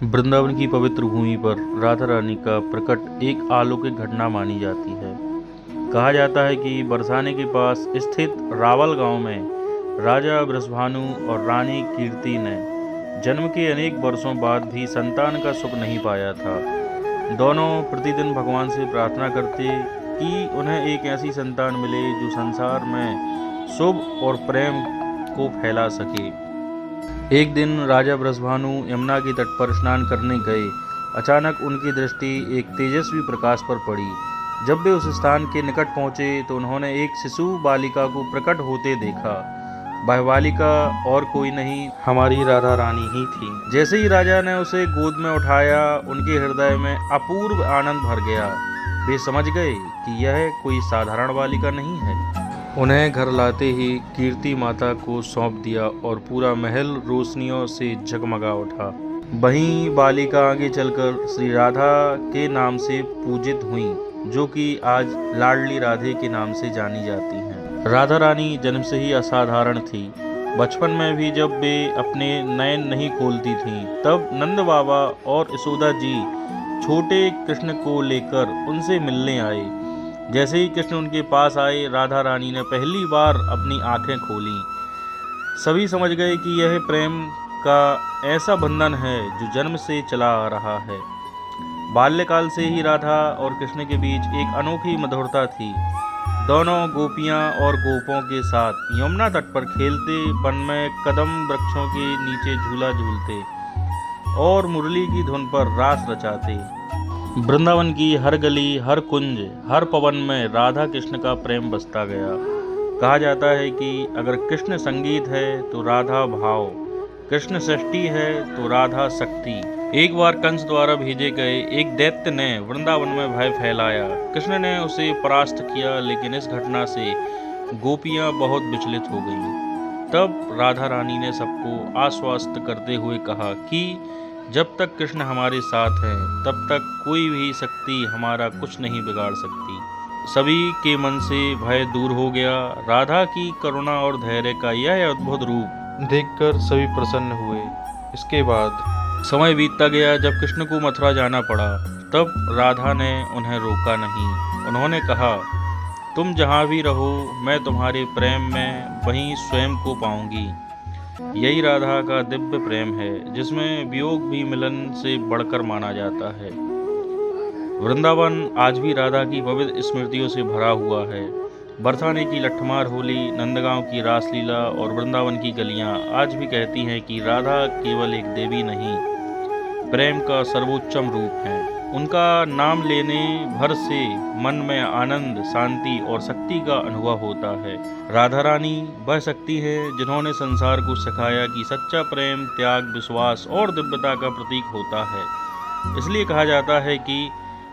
वृंदावन की पवित्र भूमि पर राधा रानी का प्रकट एक अलौकिक घटना मानी जाती है। कहा जाता है कि बरसाने के पास स्थित रावल गांव में राजा वृषभानु और रानी कीर्ति ने जन्म के अनेक वर्षों बाद भी संतान का सुख नहीं पाया था। दोनों प्रतिदिन भगवान से प्रार्थना करते कि उन्हें एक ऐसी संतान मिले जो संसार में शुभ और प्रेम को फैला सके। एक दिन राजा वृषभानु यमुना के तट पर स्नान करने गए। अचानक उनकी दृष्टि एक तेजस्वी प्रकाश पर पड़ी। जब वे उस स्थान के निकट पहुंचे तो उन्होंने एक शिशु बालिका को प्रकट होते देखा। वह बालिका और कोई नहीं, हमारी राधा रानी ही थी। जैसे ही राजा ने उसे गोद में उठाया, उनके हृदय में अपूर्व आनंद भर गया। वे समझ गए कि यह कोई साधारण बालिका नहीं है। उन्हें घर लाते ही कीर्ति माता को सौंप दिया और पूरा महल रोशनियों से जगमगा उठा। वहीं बालिका आगे चलकर श्री राधा के नाम से पूजित हुई, जो कि आज लाडली राधे के नाम से जानी जाती हैं। राधा रानी जन्म से ही असाधारण थी। बचपन में भी जब वे अपने नयन नहीं खोलती थीं, तब नंद बाबा और यशोदा जी छोटे कृष्ण को लेकर उनसे मिलने आए। जैसे ही कृष्ण उनके पास आए, राधा रानी ने पहली बार अपनी आंखें खोलीं। सभी समझ गए कि यह प्रेम का ऐसा बंधन है जो जन्म से चला आ रहा है। बाल्यकाल से ही राधा और कृष्ण के बीच एक अनोखी मधुरता थी। दोनों गोपियां और गोपों के साथ यमुना तट पर खेलते, वन में कदम वृक्षों के नीचे झूला झूलते और मुरली की धुन पर रास रचाते। वृंदावन की हर गली, हर कुंज, हर पवन में राधा कृष्ण का प्रेम बसता गया। कहा जाता है कि अगर कृष्ण संगीत है तो राधा भाव, कृष्ण सृष्टि है तो राधा शक्ति। एक बार कंस द्वारा भेजे गए एक दैत्य ने वृंदावन में भय फैलाया। कृष्ण ने उसे परास्त किया, लेकिन इस घटना से गोपियां बहुत विचलित हो गईं। तब राधा रानी ने सबको आश्वस्त करते हुए कहा कि जब तक कृष्ण हमारे साथ हैं, तब तक कोई भी शक्ति हमारा कुछ नहीं बिगाड़ सकती। सभी के मन से भय दूर हो गया। राधा की करुणा और धैर्य का यह अद्भुत रूप देखकर सभी प्रसन्न हुए। इसके बाद समय बीतता गया। जब कृष्ण को मथुरा जाना पड़ा, तब राधा ने उन्हें रोका नहीं। उन्होंने कहा, तुम जहाँ भी रहो, मैं तुम्हारे प्रेम में वहीं स्वयं को पाऊंगी। यही राधा का दिव्य प्रेम है, जिसमें वियोग भी मिलन से बढ़कर माना जाता है। वृंदावन आज भी राधा की पवित्र स्मृतियों से भरा हुआ है। बरसाने की लट्ठमार होली, नंदगांव की रासलीला और वृंदावन की गलियां आज भी कहती हैं कि राधा केवल एक देवी नहीं, प्रेम का सर्वोच्चम रूप है। उनका नाम लेने भर से मन में आनंद, शांति और शक्ति का अनुभव होता है। राधा रानी वह शक्ति है जिन्होंने संसार को सिखाया कि सच्चा प्रेम त्याग, विश्वास और दिव्यता का प्रतीक होता है। इसलिए कहा जाता है कि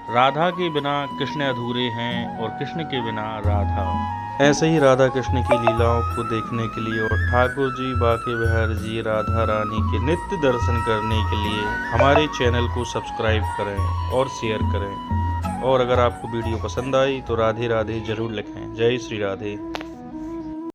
राधा के बिना कृष्ण अधूरे हैं और कृष्ण के बिना राधा। ऐसे ही राधा कृष्ण की लीलाओं को देखने के लिए और ठाकुर जी, बाके बिहार जी, राधा रानी के नित्य दर्शन करने के लिए हमारे चैनल को सब्सक्राइब करें और शेयर करें। और अगर आपको वीडियो पसंद आई तो राधे राधे जरूर लिखें। जय श्री राधे।